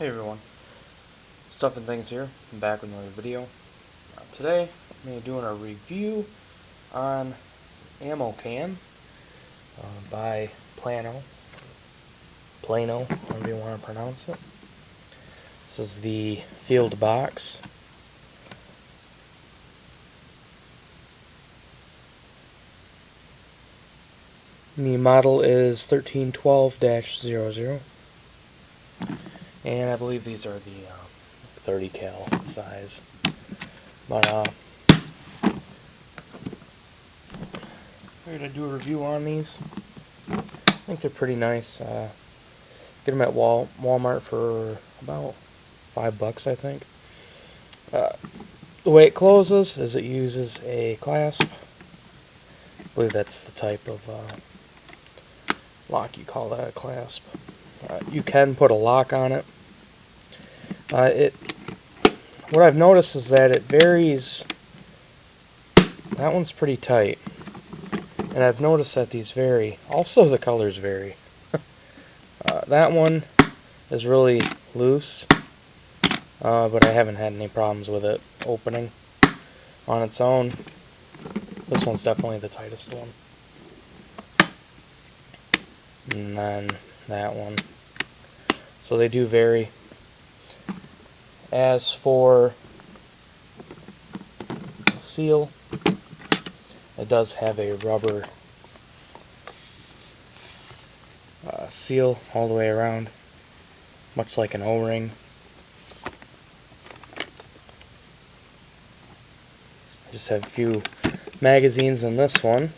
Hey everyone, Stuff and Things here. I'm back with another video. Today I'm going to be doing a review on Ammo Can by Plano, however you want to pronounce it. This is the Field Box. The model is 1312-00. And I believe these are the 30 cal size. But figured I'd do a review on these. I think they're pretty nice. Get them at Walmart for about $5, I think. The way it closes is it uses a clasp. I believe that's the type of lock you call that, a clasp. You can put a lock on it. What I've noticed is that it varies. That one's pretty tight, and I've noticed that these vary. Also, the colors vary. That one is really loose, but I haven't had any problems with it opening on its own. This one's definitely the tightest one. And then that one. So they do vary. As for the seal, it does have a rubber seal all the way around, much like an O-ring. I just have a few magazines in this one.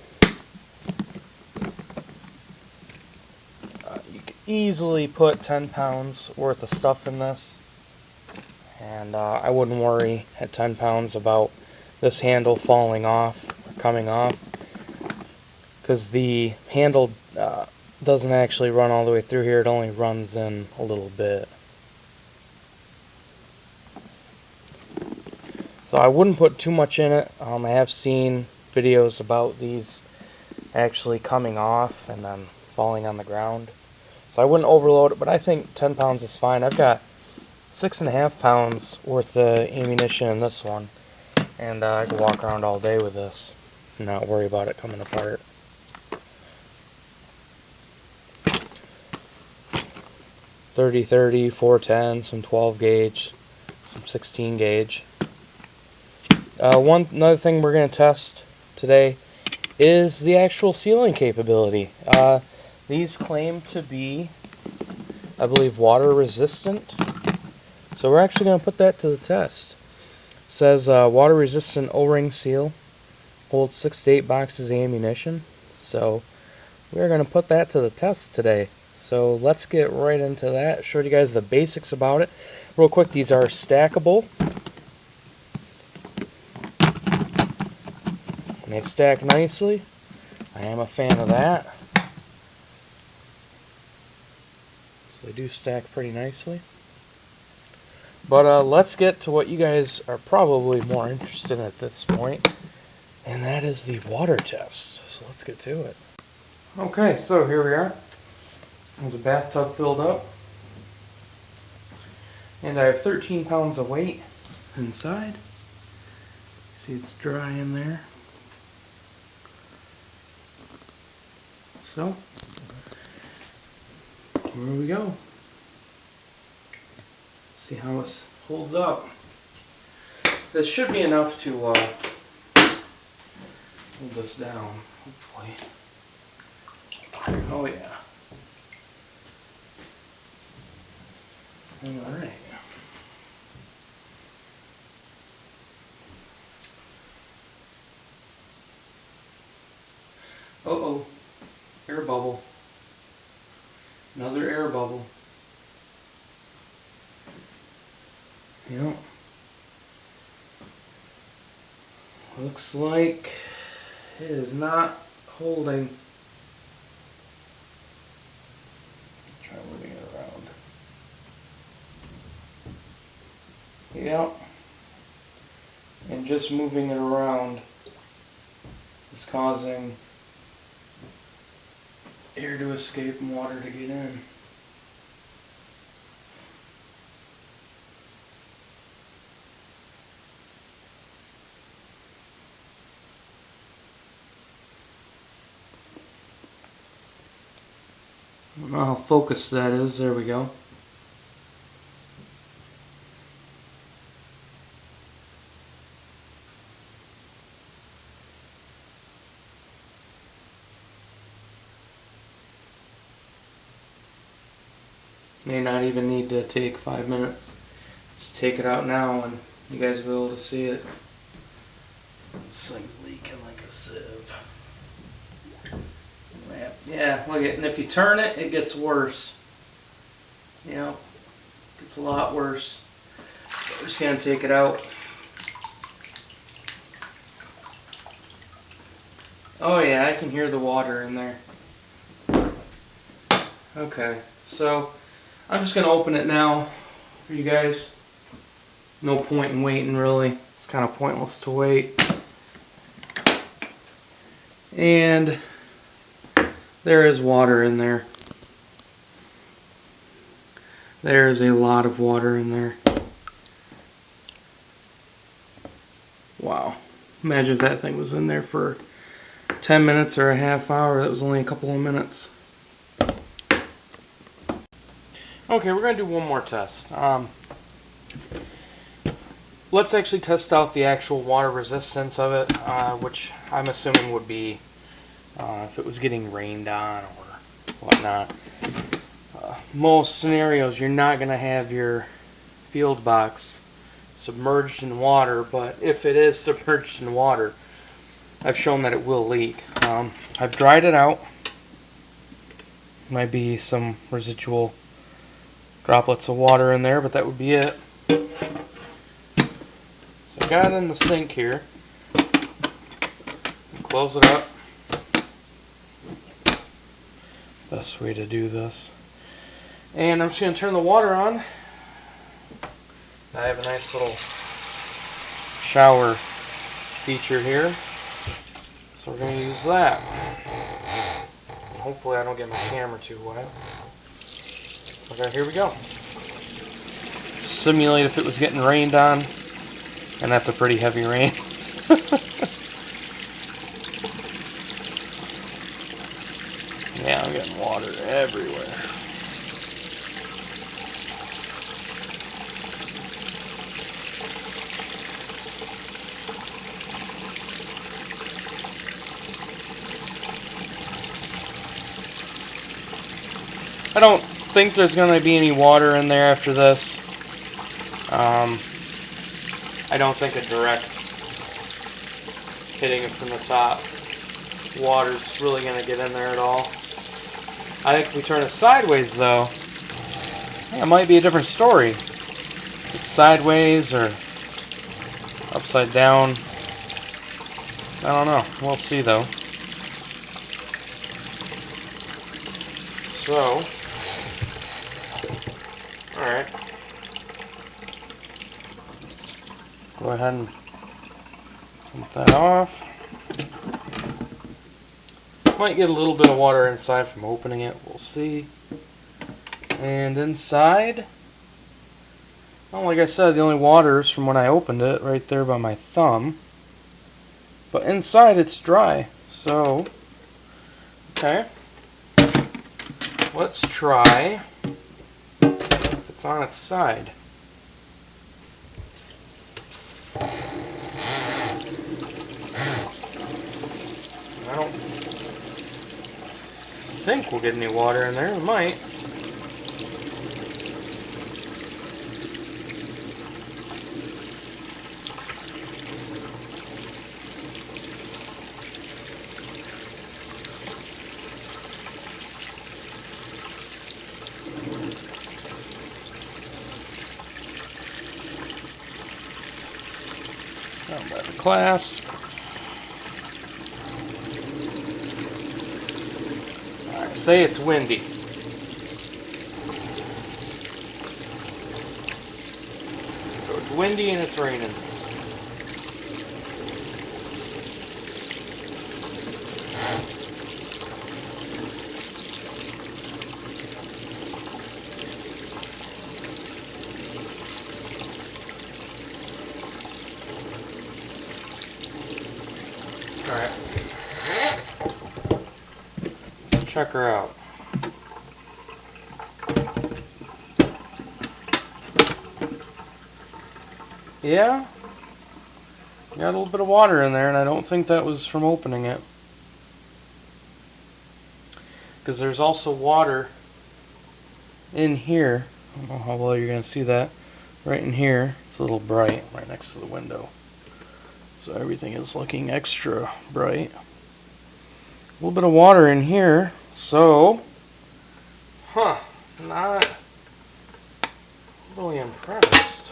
You can easily put 10 pounds worth of stuff in this, and I wouldn't worry at 10 pounds about this handle falling off or coming off, because the handle doesn't actually run all the way through here. It only runs in a little bit. So I wouldn't put too much in it. I have seen videos about these actually coming off and then falling on the ground. So I wouldn't overload it, but I think 10 pounds is fine. I've got 6.5 pounds worth of ammunition in this one, and I can walk around all day with this and not worry about it coming apart. .30-30, 410, some 12 gauge, some 16 gauge. Another thing we're going to test today is the actual sealing capability. These claim to be, I believe, water resistant. So we're actually going to put that to the test. It says water resistant O-ring seal, holds 6 to 8 boxes of ammunition. So we're going to put that to the test today. So let's get right into that. Showed you guys the basics about it. Real quick, these are stackable. And they stack nicely. I am a fan of that. So they do stack pretty nicely. But let's get to what you guys are probably more interested in at this point, and that is the water test. So let's get to it. Okay, so here we are. There's a bathtub filled up, and I have 13 pounds of weight inside. See, it's dry in there. So, here we go. See how this holds up. This should be enough to hold this down, hopefully. Oh yeah. Alright. Uh-oh. Air bubble. Another air bubble. Yep. Looks like it is not holding. Try moving it around. Yep. And just moving it around is causing air to escape and water to get in. how focused that is. There we go. May not even need to take 5 minutes. Just take it out now and you guys will be able to see it. This thing's leaking like a sieve. Yeah, look at it. And if you turn it, it gets worse. Yeah, it gets a lot worse. So we're just going to take it out. Oh yeah, I can hear the water in there. Okay, so I'm just going to open it now for you guys. No point in waiting, really. It's kind of pointless to wait. And there is water in there. There's a lot of water in there. Wow. Imagine if that thing was in there for 10 minutes or a half hour. That was only a couple of minutes. Okay, we're going to do one more test. Let's actually test out the actual water resistance of it, which I'm assuming would be if it was getting rained on or whatnot. Most scenarios, you're not going to have your field box submerged in water, but if it is submerged in water, I've shown that it will leak. I've dried it out. Might be some residual droplets of water in there, but that would be it. So I got it in the sink here. Close it up. Best way to do this. And I'm just going to turn the water on. I have a nice little shower feature here. So we're going to use that. Hopefully I don't get my camera too wet. Okay, here we go. Simulate if it was getting rained on. And that's a pretty heavy rain. Yeah, I'm getting water everywhere. I don't think there's going to be any water in there after this. I don't think a direct hitting it from the top water's really going to get in there at all. I think if we turn it sideways though, it might be a different story. If it's sideways or upside down, I don't know. We'll see though. So, alright. Go ahead and put that off. Might get a little bit of water inside from opening it. We'll see. And inside, well, like I said, the only water is from when I opened it, right there by my thumb. But inside it's dry. So, okay. Let's try if it's on its side. I don't think we'll get any water in there. We might. Down by the clasp. Alright, say it's windy. So it's windy and it's raining. Alright. Check her out. Yeah, got a little bit of water in there, and I don't think that was from opening it. Because there's also water in here. I don't know how well you're going to see that. Right in here. It's a little bright right next to the window. So everything is looking extra bright. A little bit of water in here. So, not really impressed.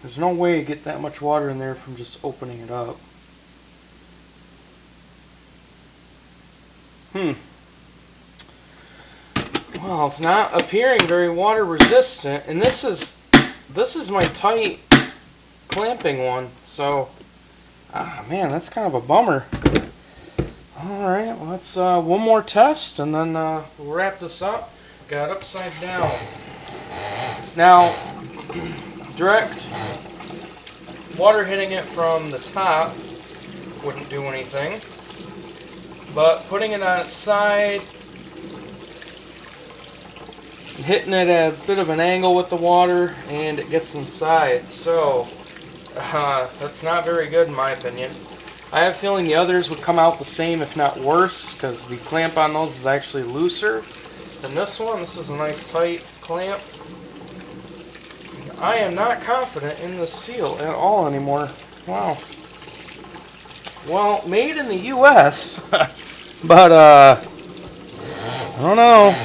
There's no way to get that much water in there from just opening it up. Well, it's not appearing very water resistant, and this is my tight clamping one, so man, that's kind of a bummer. Alright, well, let's one more test and then we'll wrap this up. Got it upside down. Now, direct water hitting it from the top wouldn't do anything, but putting it on its side, hitting it at a bit of an angle with the water, and it gets inside. So that's not very good in my opinion. I have a feeling the others would come out the same, if not worse, because the clamp on those is actually looser than this one. This is a nice tight clamp. I am not confident in this seal at all anymore. Wow. Well, made in the U.S., but I don't know.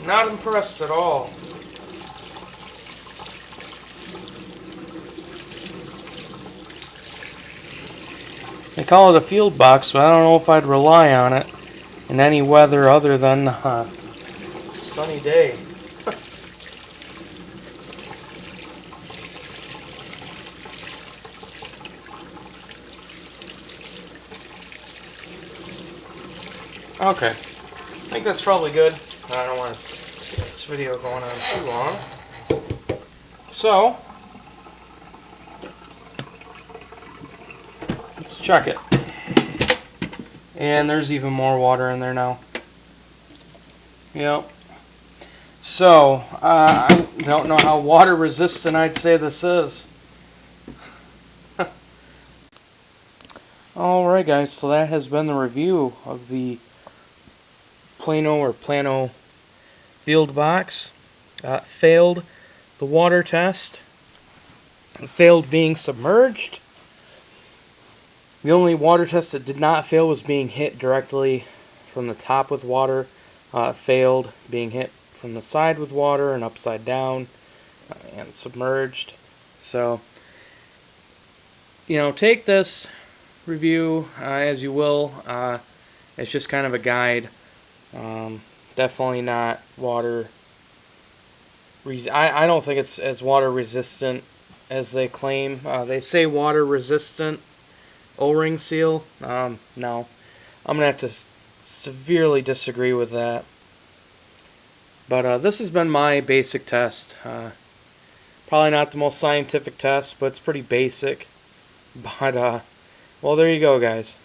Not impressed at all. They call it a field box, but I don't know if I'd rely on it in any weather other than sunny day. Okay, I think that's probably good. I don't want to get this video going on too long. So, let's check it. And there's even more water in there now. Yep. So, I don't know how water resistant I'd say this is. Alright guys, so that has been the review of the Plano field box. Failed the water test. Failed being submerged. The only water test that did not fail was being hit directly from the top with water. Failed being hit from the side with water and upside down and submerged. So, take this review as you will. It's just kind of a guide. Definitely not water. I don't think it's as water resistant as they claim. They say water resistant O-ring seal. No, I'm gonna have to severely disagree with that. But this has been my basic test. Probably not the most scientific test, but it's pretty basic. But well, there you go, guys.